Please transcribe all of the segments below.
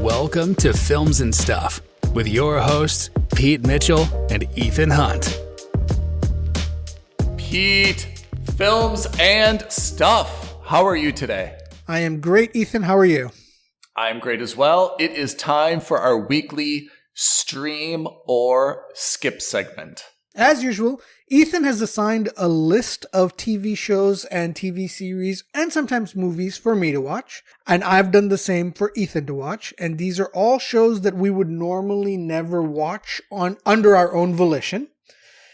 Welcome to Films and Stuff with your hosts, Pete Mitchell and Ethan Hunt. Pete, Films and Stuff. How are you today? I am great, Ethan. How are you? I'm great as well. It is time for our weekly stream or skip segment. As usual, Ethan has assigned a list of TV shows and TV series and sometimes movies for me to watch. And I've done the same for Ethan to watch. And these are all shows that we would normally never watch under our own volition.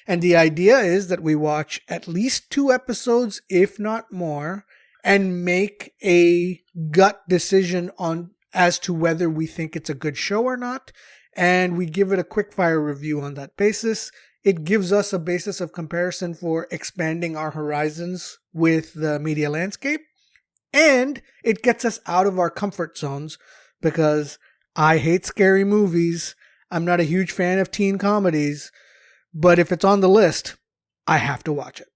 And the idea is that we watch at least 2 episodes, if not more, and make a gut decision as to whether we think it's a good show or not. And we give it a quick fire review on that basis. It gives us a basis of comparison for expanding our horizons with the media landscape. And it gets us out of our comfort zones because I hate scary movies. I'm not a huge fan of teen comedies. But if it's on the list, I have to watch it.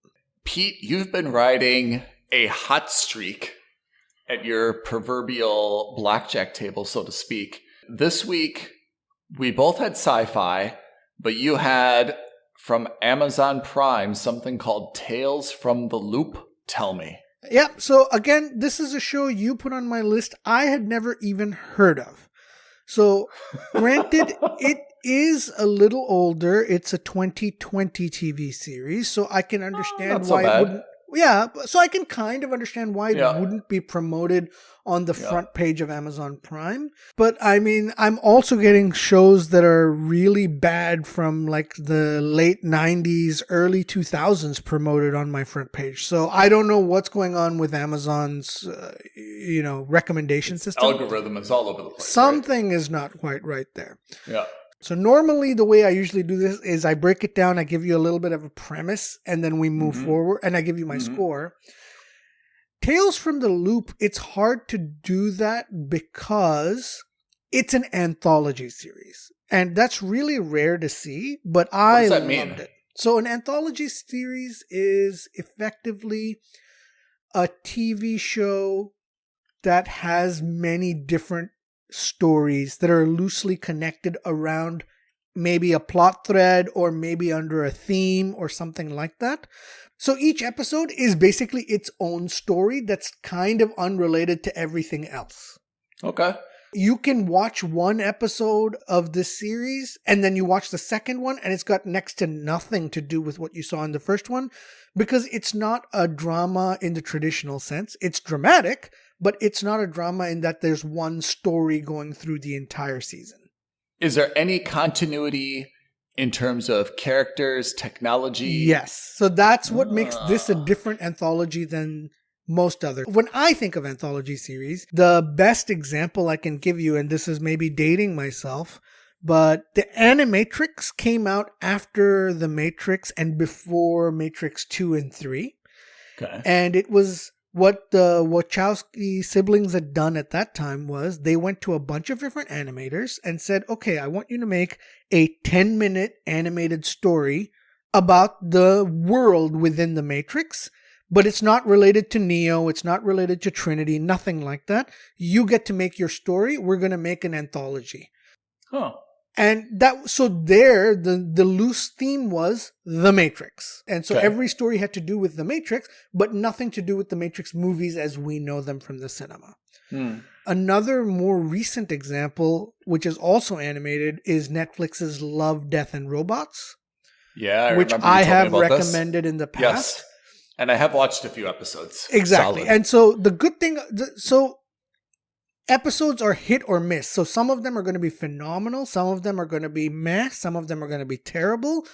Pete, you've been riding a hot streak at your proverbial blackjack table, so to speak. This week, we both had sci-fi, but you had from Amazon Prime something called Tales from the Loop. Tell me. Yeah, so again, this is a show you put on my list I had never even heard of. So, granted, it is a little older. It's a 2020 TV series, so I can understand why it wouldn't. Yeah, so I can kind of understand why it wouldn't be promoted on the front page of Amazon Prime. But I mean, I'm also getting shows that are really bad from like the late 90s, early 2000s promoted on my front page. So I don't know what's going on with Amazon's, recommendation system. Algorithm is all over the place. Something is not quite right there. Yeah. So normally the way I usually do this is I break it down, I give you a little bit of a premise, and then we move forward, and I give you my score. Tales from the Loop, it's hard to do that because it's an anthology series. And that's really rare to see, but I loved it. So an anthology series is effectively a TV show that has many different stories that are loosely connected around maybe a plot thread or maybe under a theme or something like that. So each episode is basically its own story that's kind of unrelated to everything else. Okay. You can watch one episode of this series and then you watch the second one and it's got next to nothing to do with what you saw in the first one because it's not a drama in the traditional sense. It's dramatic, but it's not a drama in that there's one story going through the entire season. Is there any continuity in terms of characters, technology? Yes. So that's what makes this a different anthology than most other. When I think of anthology series, the best example I can give you, and this is maybe dating myself, but the Animatrix came out after The Matrix and before Matrix 2 and 3. Okay. And it was what the Wachowski siblings had done at that time was they went to a bunch of different animators and said, okay, I want you to make a 10-minute animated story about the world within the Matrix, but it's not related to Neo, it's not related to Trinity, nothing like that. You get to make your story. We're going to make an anthology. Huh. And the loose theme was The Matrix. And so every story had to do with The Matrix, but nothing to do with The Matrix movies as we know them from the cinema. Another more recent example, which is also animated, is Netflix's Love, Death, and Robots. Yeah, which I have recommended in the past. Yes. And I have watched a few episodes. Exactly. Solid. And so the good thing, episodes are hit or miss. So some of them are going to be phenomenal. Some of them are going to be meh. Some of them are going to be terrible.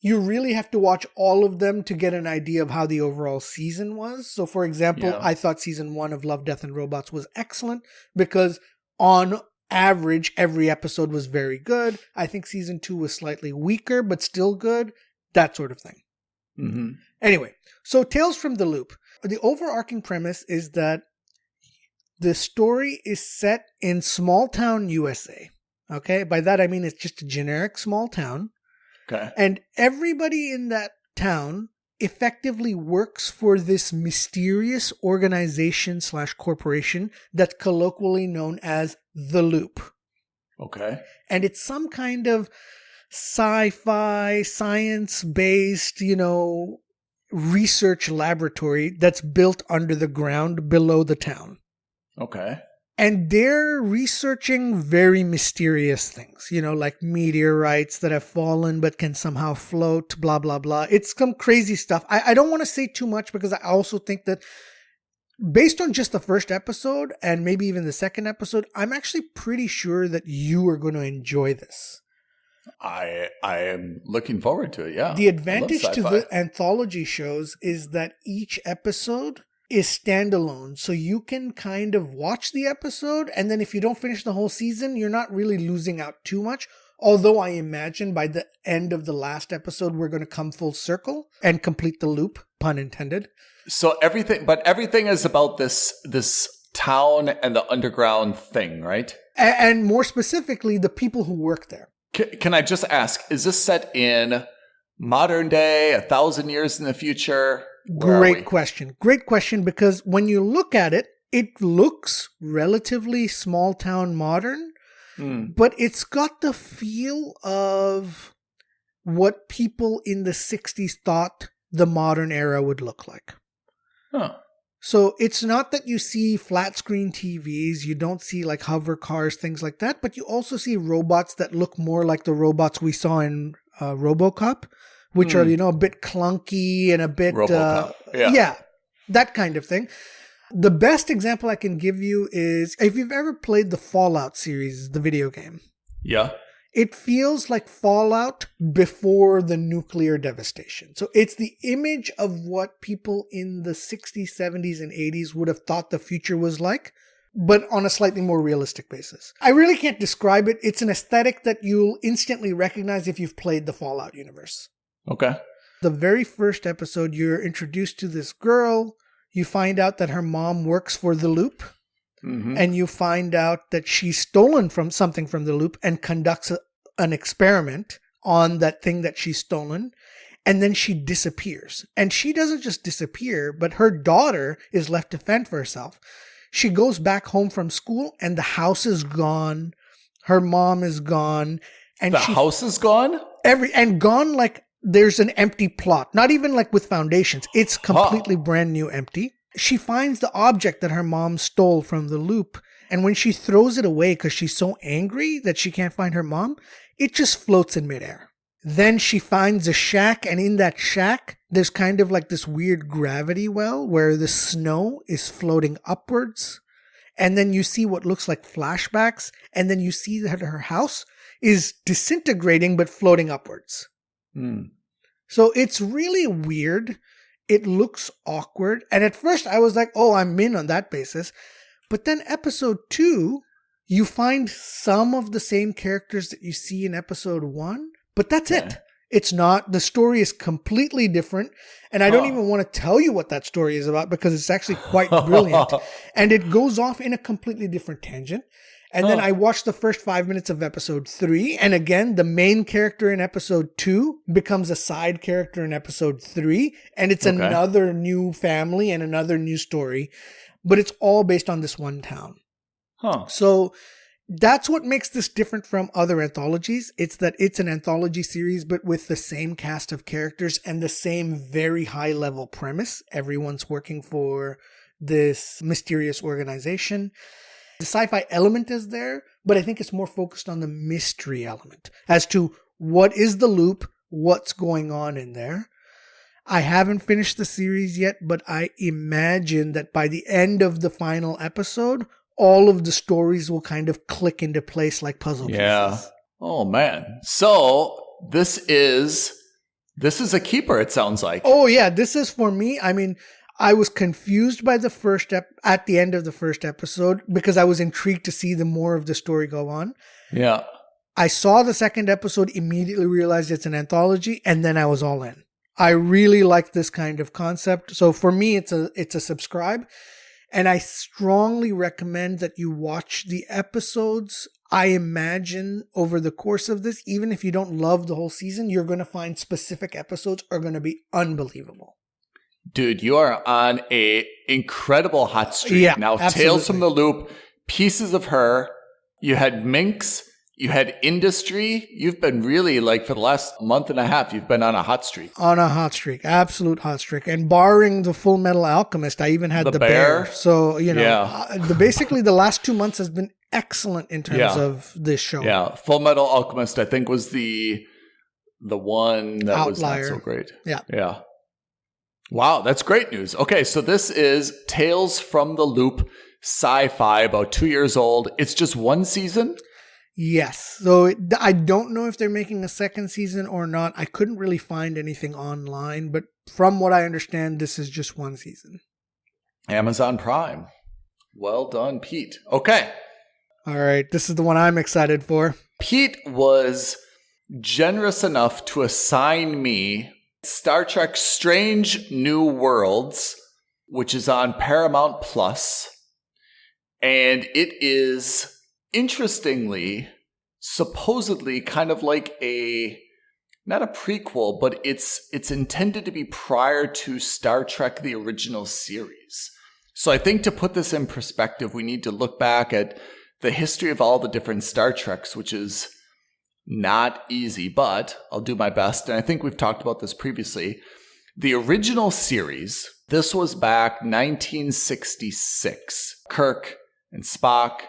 You really have to watch all of them to get an idea of how the overall season was. So for example, I thought season 1 of Love, Death, and Robots was excellent because on average, every episode was very good. I think season 2 was slightly weaker, but still good. That sort of thing. Mm-hmm. Anyway, so Tales from the Loop. The overarching premise is that the story is set in small town USA. Okay? By that I mean it's just a generic small town. Okay. And everybody in that town effectively works for this mysterious organization / corporation that's colloquially known as the Loop. Okay. And it's some kind of sci-fi, science-based, research laboratory that's built under the ground below the town. Okay. And they're researching very mysterious things, like meteorites that have fallen but can somehow float, blah, blah, blah. It's some crazy stuff. I don't want to say too much because I also think that based on just the first episode and maybe even the second episode, I'm actually pretty sure that you are going to enjoy this. I am looking forward to it, yeah. The advantage to the anthology shows is that each episode is standalone. So you can kind of watch the episode, and then if you don't finish the whole season, you're not really losing out too much. Although I imagine by the end of the last episode, we're going to come full circle and complete the loop, pun intended. So everything is about this town and the underground thing, right? And more specifically, the people who work there. Can I just ask, is this set in modern day, 1,000 years in the future? Great question, because when you look at it, it looks relatively small town modern, but it's got the feel of what people in the 60s thought the modern era would look like. Huh. So it's not that you see flat screen TVs, you don't see like hover cars, things like that, but you also see robots that look more like the robots we saw in RoboCop, which are, a bit clunky and a bit, that kind of thing. The best example I can give you is if you've ever played the Fallout series, the video game. Yeah. It feels like Fallout before the nuclear devastation. So it's the image of what people in the 60s, 70s, and 80s would have thought the future was like, but on a slightly more realistic basis. I really can't describe it. It's an aesthetic that you'll instantly recognize if you've played the Fallout universe. Okay. The very first episode, you're introduced to this girl. You find out that her mom works for the Loop. Mm-hmm. And you find out that she's stolen from something from the Loop and conducts an experiment on that thing that she's stolen. And then she disappears. And she doesn't just disappear, but her daughter is left to fend for herself. She goes back home from school and the house is gone. Her mom is gone. And the house is gone? Gone like there's an empty plot. Not even like with foundations. It's completely brand new empty. She finds the object that her mom stole from the Loop. And when she throws it away because she's so angry that she can't find her mom, it just floats in midair. Then she finds a shack, and in that shack, there's kind of like this weird gravity well where the snow is floating upwards. And then you see what looks like flashbacks, and then you see that her house is disintegrating but floating upwards. So it's really weird. It looks awkward. And at first I was like, oh, I'm in on that basis. But then episode 2, you find some of the same characters that you see in episode 1. But that's it. It's not. The story is completely different. And I don't even want to tell you what that story is about because it's actually quite brilliant. And it goes off in a completely different tangent. And then I watched the first 5 minutes of episode 3. And again, the main character in episode 2 becomes a side character in episode 3. And it's another new family and another new story. But it's all based on this one town. So that's what makes this different from other anthologies. It's that it's an anthology series, but with the same cast of characters and the same very high level premise. Everyone's working for this mysterious organization. The sci-fi element is there, but I think it's more focused on the mystery element as to what is the Loop, what's going on in there. I haven't finished the series yet, but I imagine that by the end of the final episode, all of the stories will kind of click into place like puzzle pieces. Oh, man. So this is a keeper, it sounds like. Oh, yeah. This is for me. I mean, I was confused by the first at the end of the first episode because I was intrigued to see the more of the story go on. Yeah. I saw the second episode, immediately realized it's an anthology, and then I was all in. I really like this kind of concept. So for me, it's a subscribe. And I strongly recommend that you watch the episodes. I imagine over the course of this, even if you don't love the whole season, you're going to find specific episodes are going to be unbelievable. Dude, you are on a incredible hot streak. Yeah, now, absolutely. Tales from the Loop, Pieces of Her, you had Minx, you had Industry. You've been really, like, for the last month and a half, you've been on a hot streak. On a hot streak. Absolute hot streak. And barring the Full Metal Alchemist, I even had the Bear. So, basically the last 2 months has been excellent in terms of this show. Yeah. Full Metal Alchemist, I think, was the one that Outlier. was not so great. Yeah. Yeah. Wow, that's great news. Okay, so this is Tales from the Loop sci-fi, about 2 years old. It's just one season? Yes. So I don't know if they're making a second season or not. I couldn't really find anything online, but from what I understand, this is just one season. Amazon Prime. Well done, Pete. Okay. All right. This is the one I'm excited for. Pete was generous enough to assign me Star Trek Strange New Worlds, which is on Paramount Plus. And it is, interestingly, supposedly kind of like not a prequel, but it's intended to be prior to Star Trek, the original series. So I think to put this in perspective, we need to look back at the history of all the different Star Treks, which is not easy, but I'll do my best. And I think we've talked about this previously. The original series, this was back 1966. Kirk and Spock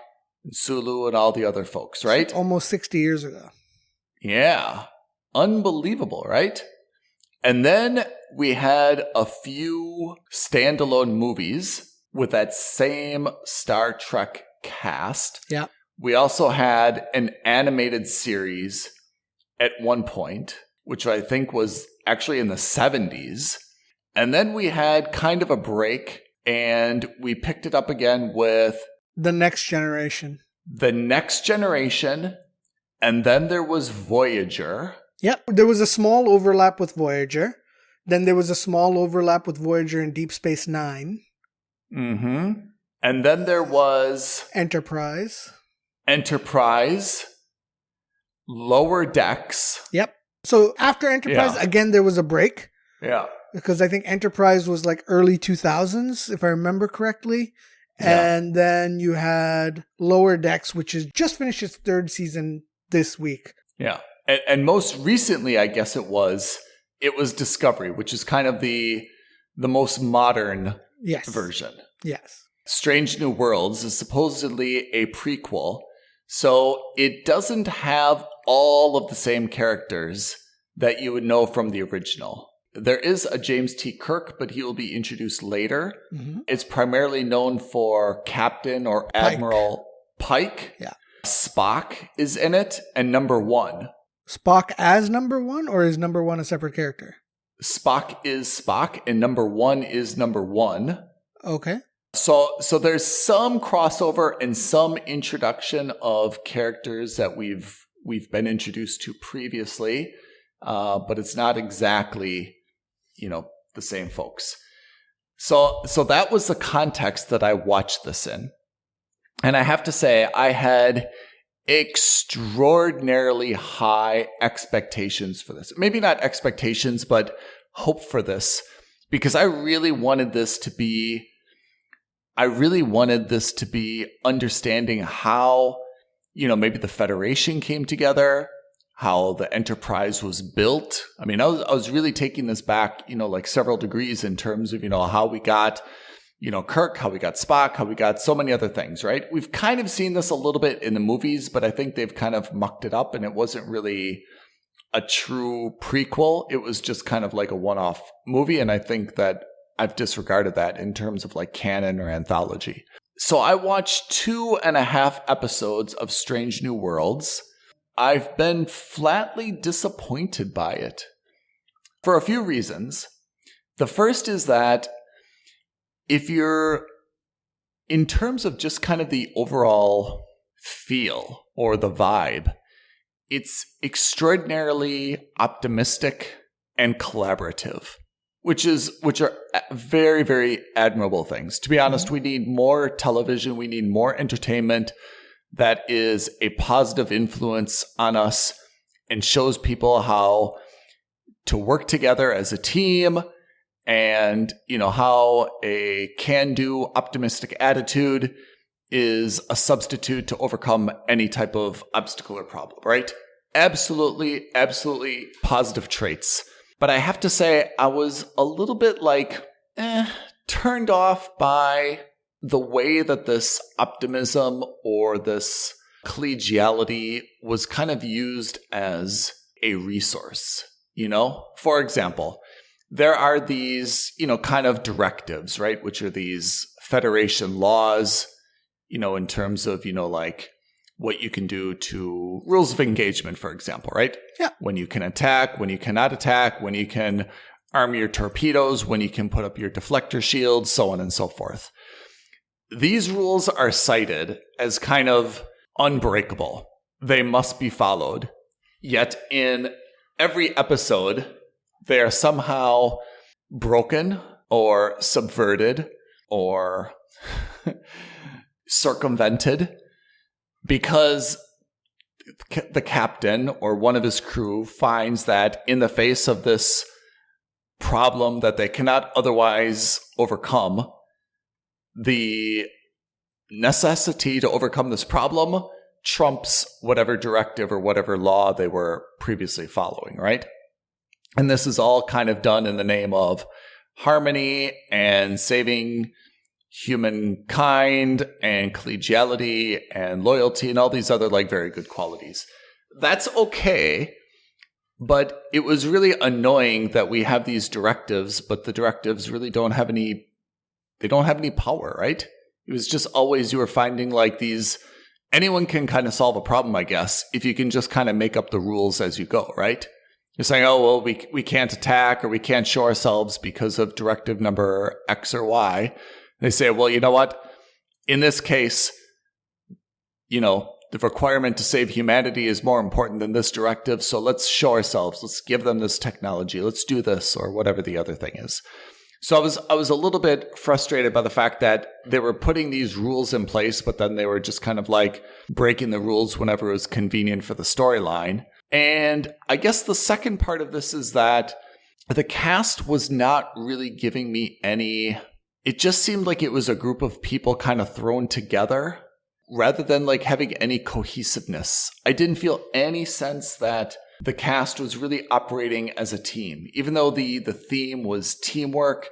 and Sulu and all the other folks, right? Almost 60 years ago. Yeah. Unbelievable, right? And then we had a few standalone movies with that same Star Trek cast. Yeah. We also had an animated series at one point, which I think was actually in the 70s. And then we had kind of a break, and we picked it up again with The Next Generation. The Next Generation, and then there was Voyager. Yep. There was a small overlap with Voyager. Then there was a small overlap with Voyager and Deep Space Nine. Mm-hmm. And then there was Enterprise, Lower Decks. Yep. So after Enterprise, again, there was a break. Yeah. Because I think Enterprise was like early 2000s, if I remember correctly. Yeah. And then you had Lower Decks, which has just finished its third season this week. Yeah. And most recently, I guess it was Discovery, which is kind of the most modern version. Yes. Strange New Worlds is supposedly a prequel. So it doesn't have all of the same characters that you would know from the original. There is a James T. Kirk, but he will be introduced later. Mm-hmm. It's primarily known for Captain or Admiral Pike. Yeah. Spock is in it, and Number One. Spock as Number One, or is Number One a separate character? Spock is Spock, and Number One is Number One. Okay. So there's some crossover and some introduction of characters that we've been introduced to previously, but it's not exactly, the same folks. So that was the context that I watched this in. And I have to say, I had extraordinarily high expectations for this. Maybe not expectations, but hope for this, because I really wanted this to be understanding how, maybe the Federation came together, how the Enterprise was built. I mean, I was really taking this back, like several degrees in terms of, how we got, Kirk, how we got Spock, how we got so many other things, right? We've kind of seen this a little bit in the movies, but I think they've kind of mucked it up, and it wasn't really a true prequel. It was just kind of like a one-off movie, and I think that I've disregarded that in terms of like canon or anthology. So I watched 2.5 episodes of Strange New Worlds. I've been flatly disappointed by it for a few reasons. The first is that if you're, in terms of just kind of the overall feel or the vibe, it's extraordinarily optimistic and collaborative, which are very, very admirable things. To be honest, we need more television. We need more entertainment that is a positive influence on us and shows people how to work together as a team and, how a can-do optimistic attitude is a substitute to overcome any type of obstacle or problem, right? Absolutely, absolutely positive traits. But I have to say, I was a little bit turned off by the way that this optimism or this collegiality was kind of used as a resource, For example, there are these, kind of directives, right? Which are these Federation laws, in terms of, what you can do to rules of engagement, for example, right? Yeah. When you can attack, when you cannot attack, when you can arm your torpedoes, when you can put up your deflector shields, so on and so forth. These rules are cited as kind of unbreakable. They must be followed. Yet in every episode, they are somehow broken or subverted or circumvented because the captain or one of his crew finds that in the face of this problem that they cannot otherwise overcome, the necessity to overcome this problem trumps whatever directive or whatever law they were previously following, right? And this is all kind of done in the name of harmony and saving humankind and collegiality and loyalty and all these other very good qualities. That's okay, but it was really annoying that we have these directives, but the directives really don't have any power, right? It was just always you were finding these, anyone can kind of solve a problem, I guess, if you can just kind of make up the rules as you go, right? You're saying, oh, well, we can't attack or we can't show ourselves because of directive number X or Y. They say, well, you know what? In this case, the requirement to save humanity is more important than this directive. So let's show ourselves. Let's give them this technology. Let's do this or whatever the other thing is. So I was a little bit frustrated by the fact that they were putting these rules in place, but then they were just kind of breaking the rules whenever it was convenient for the storyline. And I guess the second part of this is that the cast was not really giving me any. It just seemed like it was a group of people kind of thrown together rather than having any cohesiveness. I didn't feel any sense that the cast was really operating as a team, even though the theme was teamwork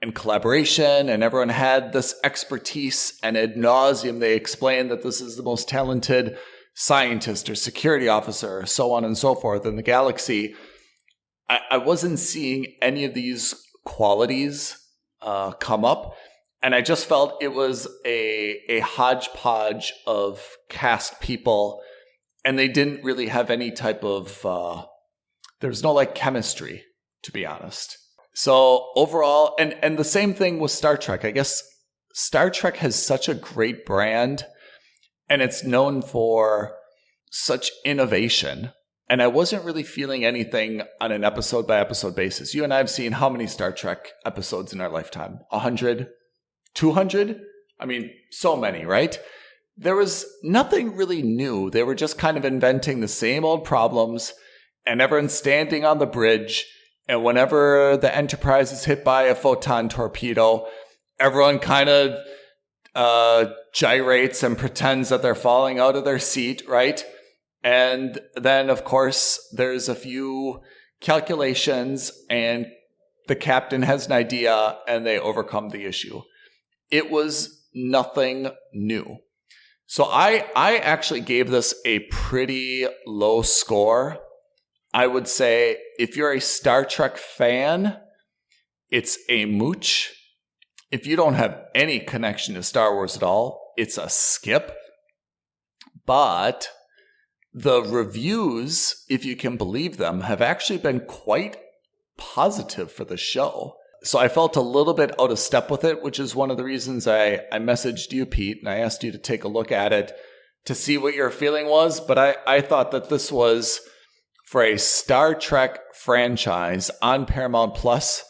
and collaboration and everyone had this expertise and ad nauseum. They explained that this is the most talented scientist or security officer, so on and so forth in the galaxy. I wasn't seeing any of these qualities come up. And I just felt it was a hodgepodge of cast people, and they didn't really have any type of, there's no chemistry, to be honest. So overall, and the same thing with Star Trek. I guess Star Trek has such a great brand, and it's known for such innovation. And I wasn't really feeling anything on an episode by episode basis. You and I have seen how many Star Trek episodes in our lifetime? 100? 200? I mean, so many, right? There was nothing really new. They were just kind of inventing the same old problems, and everyone's standing on the bridge. And whenever the Enterprise is hit by a photon torpedo, everyone kind of gyrates and pretends that they're falling out of their seat, right? And then, of course, there's a few calculations and the captain has an idea and they overcome the issue. It was nothing new. So I actually gave this a pretty low score. I would say if you're a Star Trek fan, it's a mooch. If you don't have any connection to Star Wars at all, it's a skip. But the reviews, if you can believe them, have actually been quite positive for the show. So I felt a little bit out of step with it, which is one of the reasons I messaged you, Pete, and I asked you to take a look at it to see what your feeling was. But I thought that this was, for a Star Trek franchise on Paramount Plus,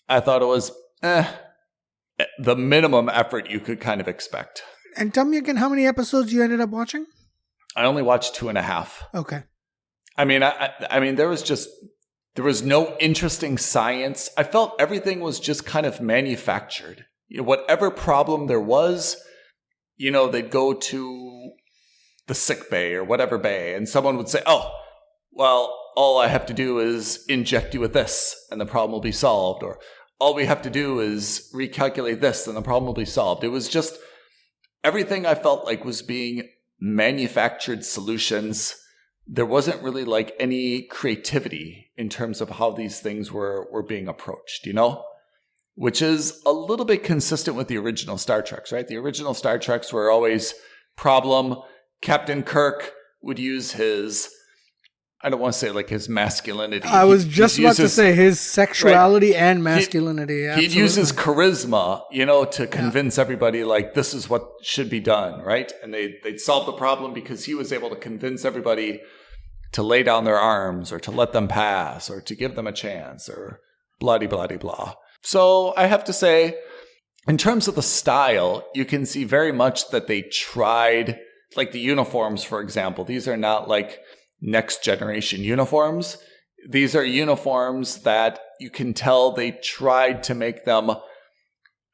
I thought it was the minimum effort you could kind of expect. And tell me again how many episodes you ended up watching? I only watched 2.5. Okay. I mean, there was no interesting science. I felt everything was just kind of manufactured. Whatever problem there was, they'd go to the sick bay or whatever bay, and someone would say, "Oh, well, all I have to do is inject you with this, and the problem will be solved." Or, "All we have to do is recalculate this, and the problem will be solved." It was just everything I felt like was being manufactured solutions. There wasn't really like any creativity in terms of how these things were being approached, which is a little bit consistent with the original Star Treks, right? The original Star Treks were always problem. Captain Kirk would use his, I don't want to say like his masculinity. I was just about to say his sexuality and masculinity. He'd use his charisma, to convince everybody like this is what should be done, right? And they'd solve the problem because he was able to convince everybody to lay down their arms or to let them pass or to give them a chance or blah, blah, blah, blah. So I have to say, in terms of the style, you can see very much that they tried, like the uniforms, for example. These are not like next generation uniforms. These are uniforms that you can tell they tried to make them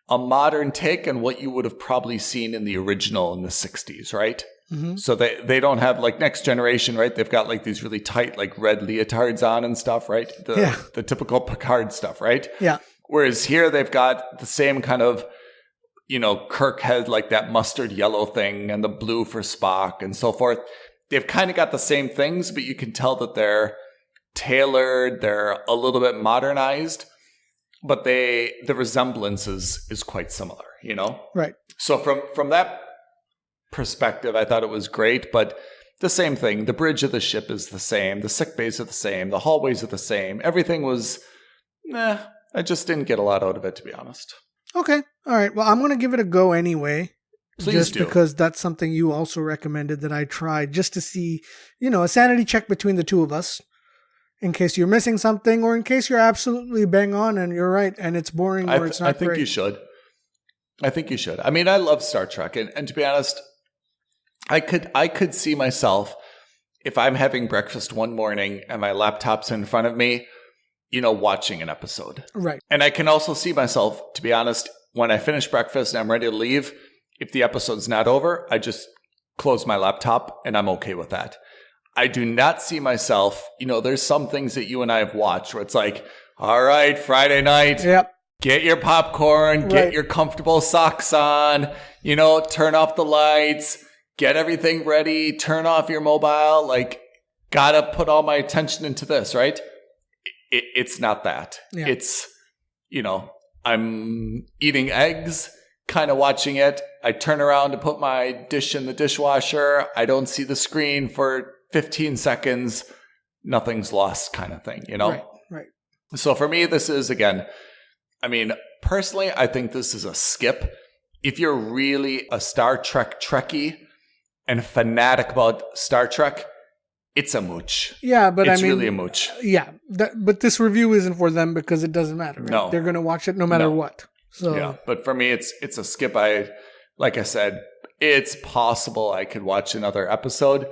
a modern take on what you would have probably seen in the original in the 60s, right? Mm-hmm. So they don't have like next generation, right? They've got like these really tight like red leotards on and stuff, right? The typical Picard stuff, right? Yeah. Whereas here they've got the same kind of, Kirk had like that mustard yellow thing and the blue for Spock and so forth. They've kind of got the same things, but you can tell that they're tailored, they're a little bit modernized, but the resemblance is quite similar, Right. So from that perspective, I thought it was great, but the same thing. The bridge of the ship is the same. The sick bays are the same. The hallways are the same. Everything was, I just didn't get a lot out of it, to be honest. Okay. All right. Well, I'm going to give it a go anyway. Please do. Because that's something you also recommended that I tried just to see, a sanity check between the two of us in case you're missing something or in case you're absolutely bang on and you're right and it's boring or it's not I think great. you should. I think you should. I mean, I love Star Trek. And to be honest, I could see myself if I'm having breakfast one morning and my laptop's in front of me, watching an episode. Right. And I can also see myself, to be honest, when I finish breakfast and I'm ready to leave, if the episode's not over, I just close my laptop and I'm okay with that. I do not see myself, there's some things that you and I have watched where it's like, all right, Friday night. Yep. Get your popcorn, get your comfortable socks on, turn off the lights, get everything ready, turn off your mobile, like, gotta put all my attention into this, right? It's not that. Yeah. It's, I'm eating eggs, kind of watching it. I turn around to put my dish in the dishwasher. I don't see the screen for 15 seconds. Nothing's lost kind of thing, Right. So for me, this is, again, personally, I think this is a skip. If you're really a Star Trek Trekkie and fanatic about Star Trek, it's a mooch. Yeah, but it's really a mooch. Yeah, but this review isn't for them because it doesn't matter. Right? No. They're going to watch it no matter what. So yeah, but for me, it's a skip. Like I said, it's possible I could watch another episode.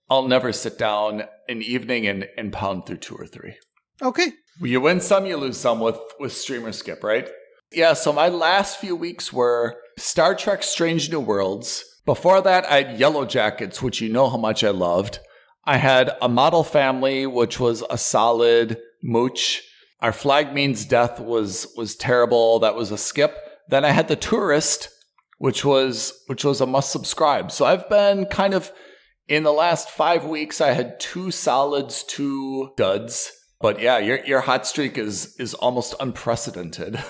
I'll never sit down an evening and pound through 2 or 3. Okay. You win some, you lose some with Streamer Skip, right? Yeah, so my last few weeks were Star Trek Strange New Worlds. Before that, I had Yellow Jackets, which you know how much I loved. I had A Model Family, which was a solid mooch. Our Flag Means Death was terrible. That was a skip. Then I had The Tourist, which was a must subscribe. So I've been kind of, in the last 5 weeks, I had 2 solids, 2 duds. But yeah, your hot streak is almost unprecedented.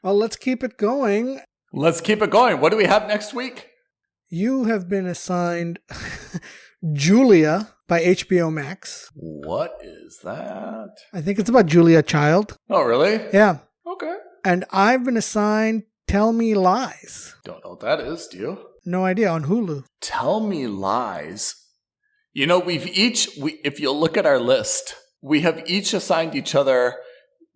Well, let's keep it going. Let's keep it going. What do we have next week? You have been assigned Julia by HBO Max. What is that? I think it's about Julia Child. Oh, really? Yeah. Okay. And I've been assigned Tell Me Lies. Don't know what that is, do you? No idea, on Hulu. Tell Me Lies. If you look at our list, we have each assigned each other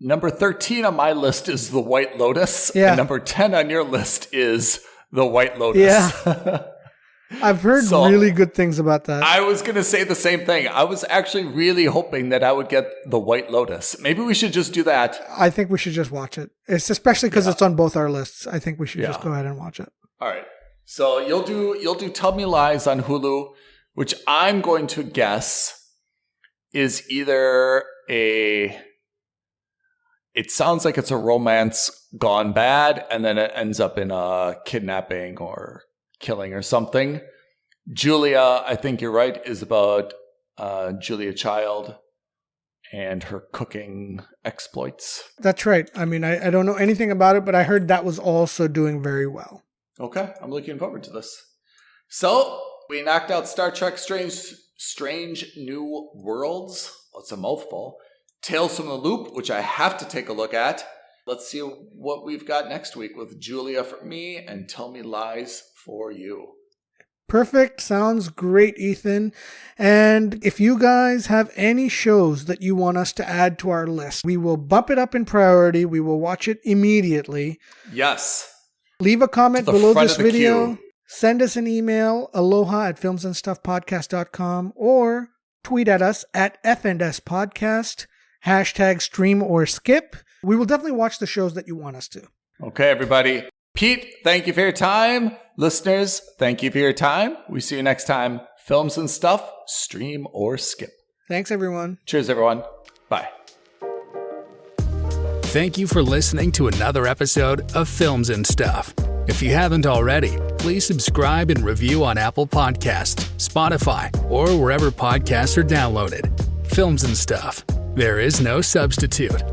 number 13 on my list is The White Lotus. Yeah. And number 10 on your list is The White Lotus. Yeah. I've heard really good things about that. I was going to say the same thing. I was actually really hoping that I would get The White Lotus. Maybe we should just do that. I think we should just watch it. It's especially because it's on both our lists. I think we should just go ahead and watch it. All right. So you'll do Tell Me Lies on Hulu, which I'm going to guess is either it sounds like it's a romance gone bad, and then it ends up in a kidnapping or killing or something. Julia, I think you're right, is about Julia Child and her cooking exploits. That's right. I mean, I don't know anything about it, but I heard that was also doing very well. Okay, I'm looking forward to this. So we knocked out Star Trek Strange New Worlds. Well, it's a mouthful. Tales from the Loop, which I have to take a look at. Let's see what we've got next week with Julia for me and Tell Me Lies for you. Perfect. Sounds great, Ethan. And if you guys have any shows that you want us to add to our list, we will bump it up in priority. We will watch it immediately. Yes. Leave a comment below this video. Queue. Send us an email, aloha@filmsandstuffpodcast.com, or tweet at us at FNSPodcast, #stream or skip. We will definitely watch the shows that you want us to. Okay, everybody. Pete, thank you for your time. Listeners, thank you for your time. We see you next time. Films and Stuff, stream or skip. Thanks, everyone. Cheers, everyone. Bye. Thank you for listening to another episode of Films and Stuff. If you haven't already, please subscribe and review on Apple Podcasts, Spotify, or wherever podcasts are downloaded. Films and Stuff. There is no substitute.